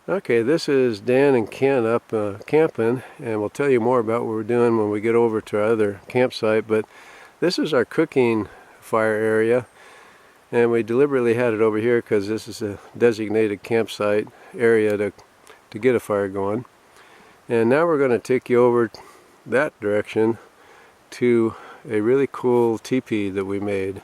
Okay, this is Dan and Ken up camping, and we'll tell you more about what we're doing when we get over to our other campsite. But this is our cooking fire area, and we deliberately had it over here because this is a designated campsite area to get a fire going. And now we're going to take you over that direction to a really cool teepee that we made.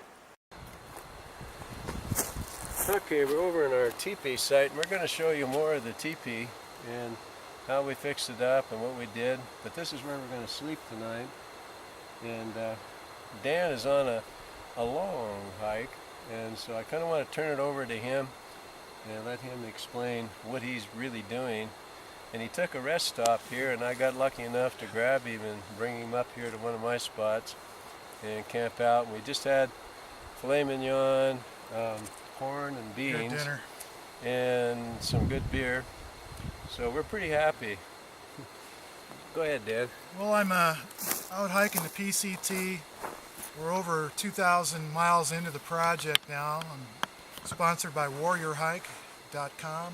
Okay, we're over in our teepee site, and we're going to show you more of the teepee and how we fixed it up and what we did. But this is where we're going to sleep tonight. And Dan is on a long hike, and so I kind of want to turn it over to him and let him explain what he's really doing. And he took a rest stop here, and I got lucky enough to grab him and bring him up here to one of my spots and camp out. And we just had filet mignon, corn and beans, good dinner, and some good beer. So we're pretty happy. Go ahead, Dan. Well, I'm out hiking the PCT. We're over 2,000 miles into the project now. I'm sponsored by warriorhike.com.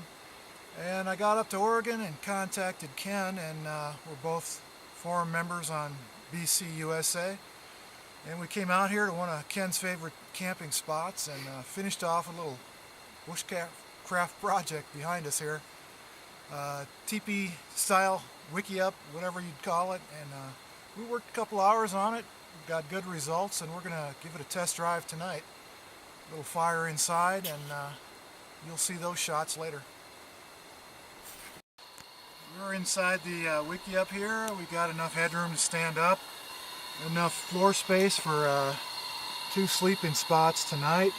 And I got up to Oregon and contacted Ken, and we're both forum members on BC USA. And we came out here to one of Ken's favorite camping spots and finished off a little bushcraft project behind us here. Teepee style wiki up, whatever you'd call it. And we worked a couple hours on it, got good results, and we're going to give it a test drive tonight. A little fire inside, and you'll see those shots later. We're inside the wiki up here. We got enough headroom to stand up. Enough floor space for 2 sleeping spots tonight.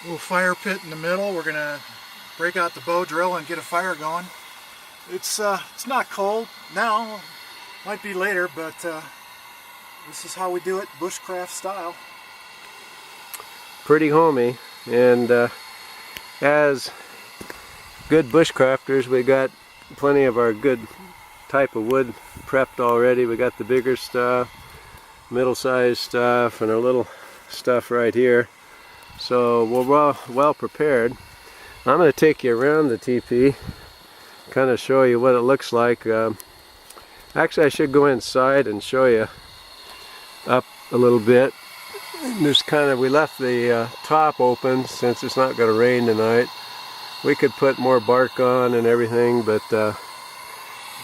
A little fire pit in the middle. We're gonna break out the bow drill and get a fire going. It's not cold now. Might be later, but this is how we do it, bushcraft style. Pretty homey, and as good bushcrafters, we got plenty of our good type of wood prepped already. We got the bigger stuff, middle-sized stuff, and our little stuff right here. So we're well prepared. I'm going to take you around the teepee, kind of show you what it looks like. Actually, I should go inside and show you up a little bit. There's we left the top open since it's not going to rain tonight. We could put more bark on and everything, but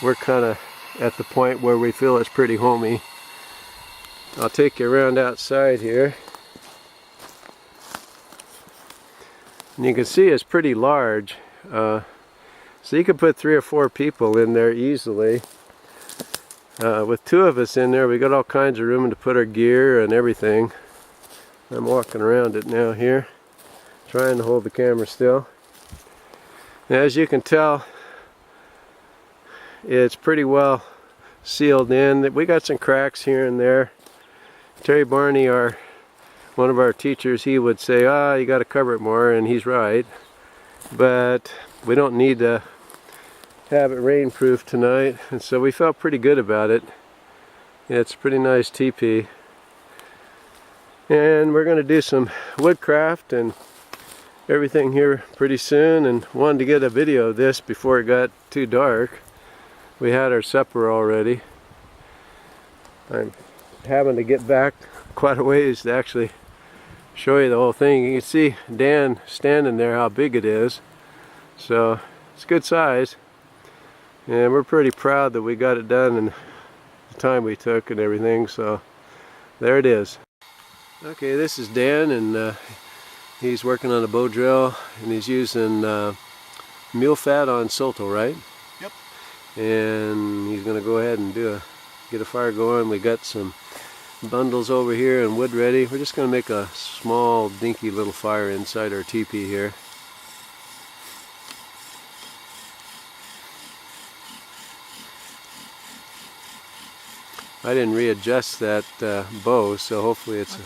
we're kind of at the point where we feel it's pretty homey. I'll take you around outside here. And you can see it's pretty large. So you could put 3 or 4 people in there easily. With 2 of us in there, we got all kinds of room to put our gear and everything. I'm walking around it now here, trying to hold the camera still. And as you can tell, it's pretty well sealed in. We got some cracks here and there. Terry Barney, one of our teachers, he would say, you got to cover it more, and he's right. But we don't need to have it rainproof tonight, and so we felt pretty good about it. Yeah, it's a pretty nice teepee. And we're going to do some woodcraft and everything here pretty soon, and wanted to get a video of this before it got too dark. We had our supper already. I'm having to get back quite a ways to actually show you the whole thing. You can see Dan standing there, how big it is. So it's good size, and we're pretty proud that we got it done in the time we took and everything. So there it is. Okay, this is Dan, and he's working on a bow drill, and he's using mule fat on Solto, right? Yep. And he's going to go ahead and get a fire going. We got some bundles over here and wood ready. We're just going to make a small dinky little fire inside our teepee here. I didn't readjust that bow, so hopefully it's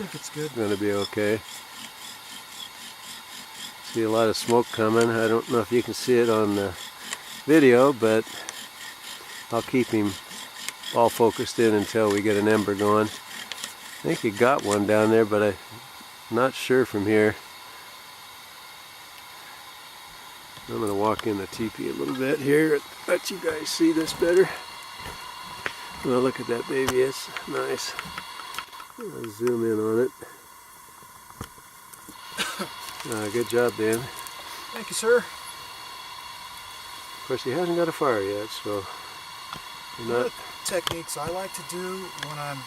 going to be okay. See a lot of smoke coming. I don't know if you can see it on the video, but I'll keep him all focused in until we get an ember going. I think he got one down there, but I'm not sure from here. I'm going to walk in the teepee a little bit here, let you guys see this better. Well, look at that baby, it's nice. I'll zoom in on it. Good job, Dan. Thank you, sir. Of course, he hasn't got a fire yet, so you're One not... of the techniques I like to do when I'm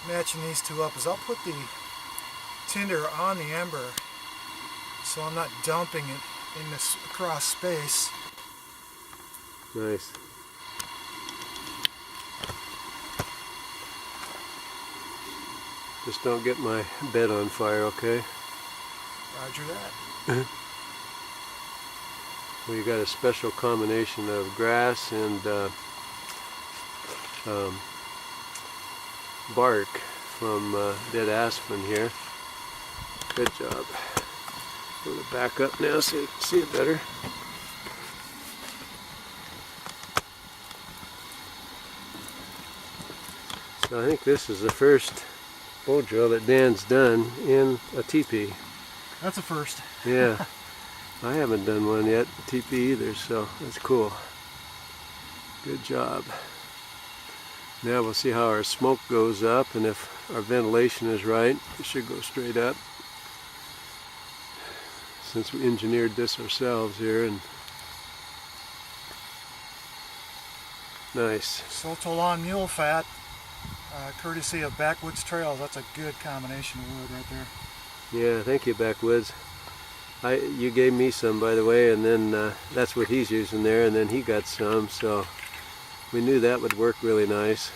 matching these two up is I'll put the tinder on the ember so I'm not dumping it in this across space. Nice. Just don't get my bed on fire, okay? Roger that. We got a special combination of grass and bark from dead aspen here. Good job. I'm going to back up now so you can see it better. So I think this is the first bow drill that Dan's done in a teepee. That's a first. Yeah, I haven't done one yet, teepee either, so that's cool. Good job. Now we'll see how our smoke goes up, and if our ventilation is right, it should go straight up. Since we engineered this ourselves here, and nice. Sotolan mule fat, courtesy of Backwoods Trails. That's a good combination of wood right there. Yeah, thank you, Backwoods. You gave me some, by the way, and then that's what he's using there, and then he got some, so we knew that would work really nice.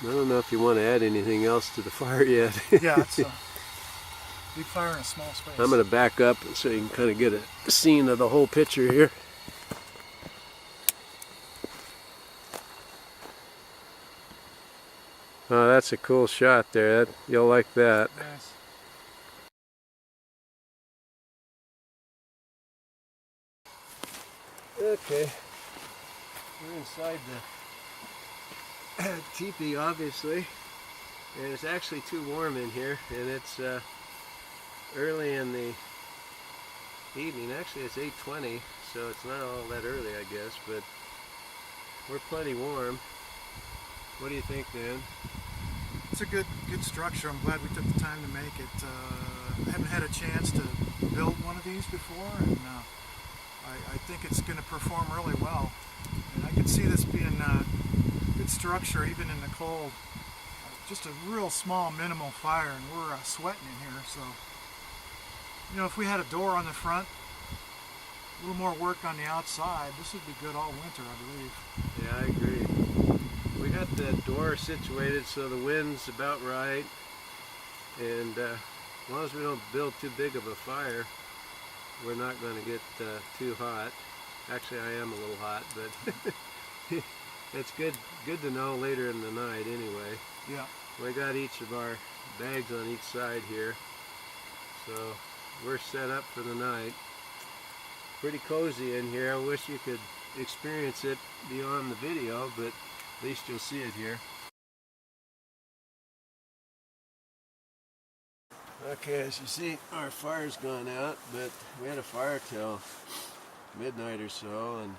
I don't know if you want to add anything else to the fire yet. Yeah, it's a big fire in a small space. I'm going to back up so you can kind of get a scene of the whole picture here. Oh, that's a cool shot there. You'll like that. Nice. Okay, we're inside the teepee, obviously, and it's actually too warm in here, and it's early in the evening. Actually, it's 8:20, so it's not all that early, I guess, but we're plenty warm. What do you think, Dan? It's a good structure. I'm glad we took the time to make it. I haven't had a chance to build one of these before, and I think it's going to perform really well. And I can see this being a good structure even in the cold. Just a real small minimal fire, and we're sweating in here, so you know, if we had a door on the front, a little more work on the outside, this would be good all winter, I believe. Yeah, I agree. We got the door situated so the wind's about right, and as long as we don't build too big of a fire, we're not going to get too hot. Actually, I am a little hot, but it's good to know later in the night anyway. Yeah. We got each of our bags on each side here, so we're set up for the night. Pretty cozy in here. I wish you could experience it beyond the video, but at least you'll see it here. Okay, as you see, our fire's gone out, but we had a fire till midnight or so, and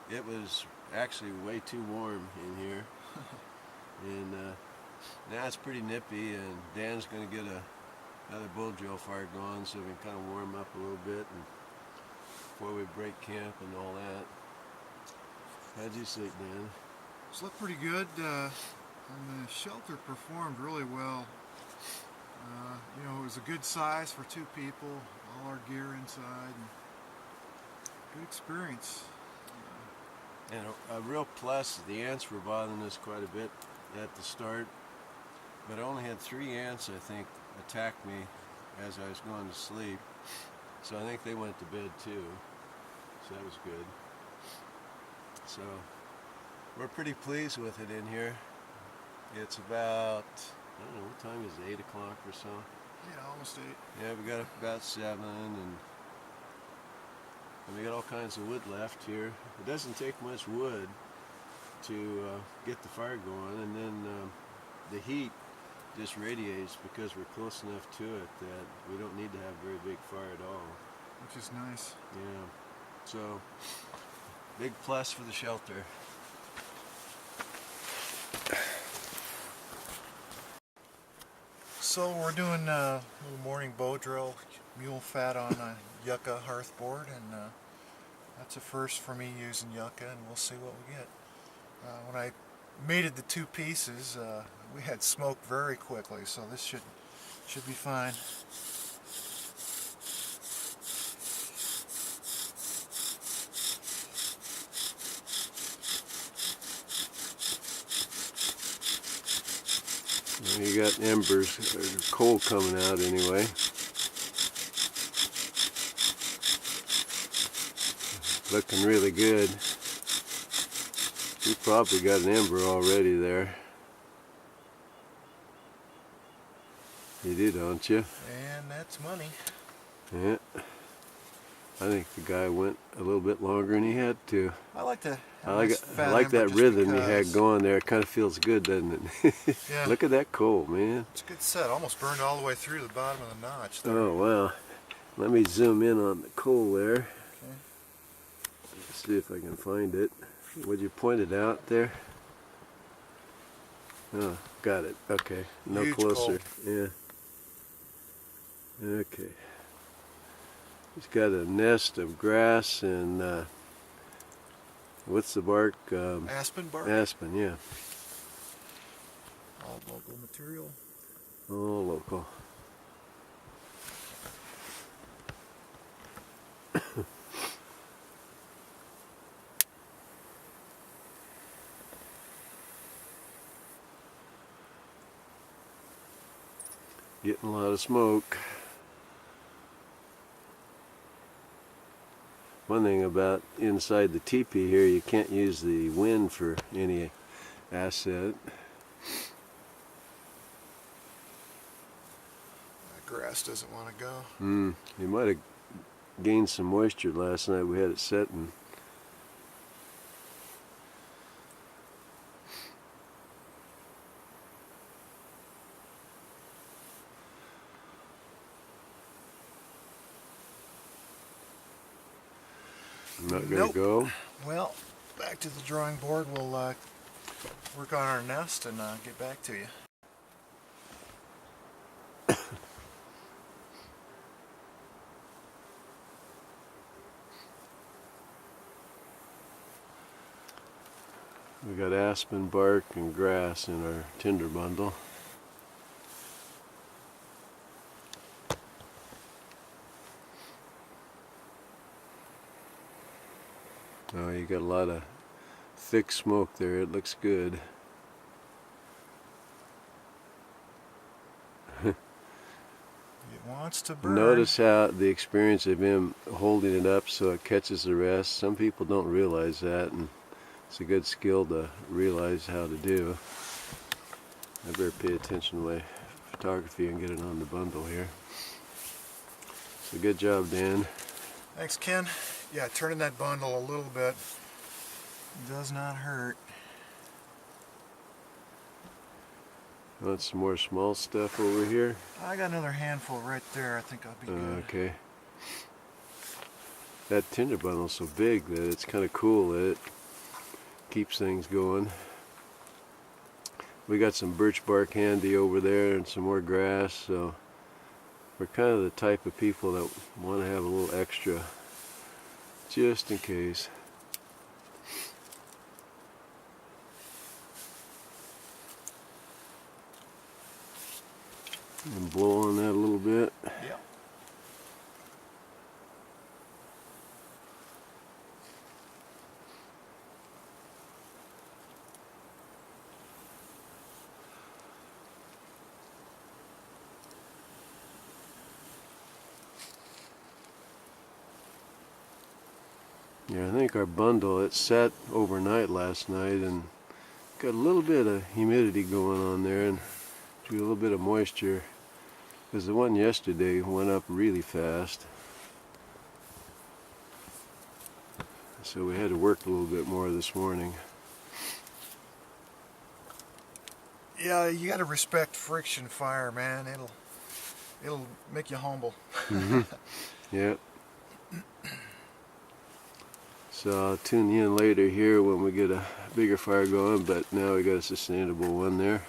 it was actually way too warm in here. And now it's pretty nippy, and Dan's going to get another bull drill fire going so we can kind of warm up a little bit and before we break camp and all that. How'd you sleep, Dan? Slept pretty good, and the shelter performed really well. You know, it was a good size for two people, all our gear inside, and good experience. And a real plus, the ants were bothering us quite a bit at the start, but I only had 3 ants, I think, attack me as I was going to sleep. So I think they went to bed too, so that was good. So we're pretty pleased with it in here. It's about, I don't know, what time is it, 8 o'clock or so? Yeah, almost 8. Yeah, we got up about 7, and we got all kinds of wood left here. It doesn't take much wood to get the fire going, and then the heat just radiates because we're close enough to it that we don't need to have a very big fire at all. which is nice. Yeah. So, big plus for the shelter. So we're doing a little morning bow drill, mule fat on a yucca hearth board, and that's a first for me using yucca, and we'll see what we get. When I mated the two pieces, we had smoke very quickly, so this should be fine. You got embers, coal coming out anyway. Looking really good. You probably got an ember already there. You do, don't you? And that's money. Yeah. I think the guy went a little bit longer than he had to. I like to. I like that rhythm you had going there. It kind of feels good, doesn't it? Yeah. Look at that coal, man. It's a good set. Almost burned all the way through the bottom of the notch there. Oh, wow. Let me zoom in on the coal there. Okay. Let's see if I can find it. Would you point it out there? Oh, got it. Okay. No Huge closer. coal. Yeah. Okay. He's got a nest of grass and what's the bark? Aspen bark. Aspen, yeah. All local material. All local. Getting a lot of smoke. One thing about inside the teepee here, you can't use the wind for any asset. That grass doesn't want to go. You might have gained some moisture last night. We had it setting. I'm not gonna go. Well, back to the drawing board. We'll work on our nest and get back to you. We got aspen bark and grass in our tinder bundle. Oh, you got a lot of thick smoke there. It looks good. It wants to burn. Notice how the experience of him holding it up so it catches the rest. Some people don't realize that, and it's a good skill to realize how to do. I better pay attention to my photography and get it on the bundle here. So good job, Dan. Thanks, Ken. Yeah, turning that bundle a little bit does not hurt. Want some more small stuff over here? I got another handful right there. I think I'll be good. Okay. That tinder bundle's so big that it's kind of cool that it keeps things going. We got some birch bark handy over there and some more grass, so we're kind of the type of people that want to have a little extra just in case. And blow on that a little bit. Yep. Yeah, I think our bundle, it sat overnight last night and got a little bit of humidity going on there and drew a little bit of moisture, because the one yesterday went up really fast. So we had to work a little bit more this morning. Yeah, you got to respect friction fire, man. It'll make you humble. Yep. So I'll tune you in later here when we get a bigger fire going, but now we got a sustainable one there.